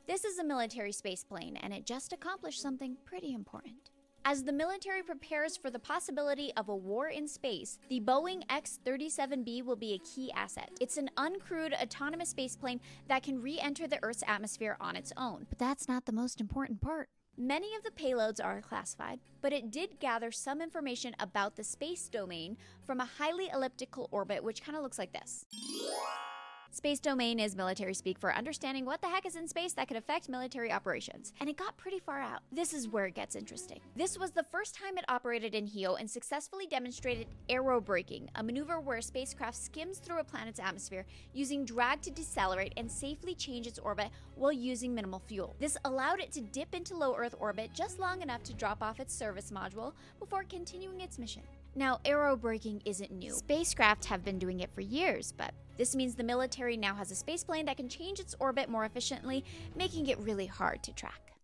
This is a military space plane, and it just accomplished something pretty important. As the military prepares for the possibility of a war in space, the Boeing X-37B will be a key asset. It's an uncrewed, autonomous spaceplane that can re-enter the Earth's atmosphere on its own. But that's not the most important part. Many of the payloads are classified, but it did gather some information about the space domain from a highly elliptical orbit, which kind of looks like this. Space domain is military speak for understanding what the heck is in space that could affect military operations, and it got pretty far out. This is where it gets interesting. This was the first time it operated in HEO and successfully demonstrated aerobraking, a maneuver where a spacecraft skims through a planet's atmosphere using drag to decelerate and safely change its orbit while using minimal fuel. This allowed it to dip into low Earth orbit just long enough to drop off its service module before continuing its mission. Now, aerobraking isn't new. Spacecraft have been doing it for years, but this means the military now has a spaceplane that can change its orbit more efficiently, making it really hard to track.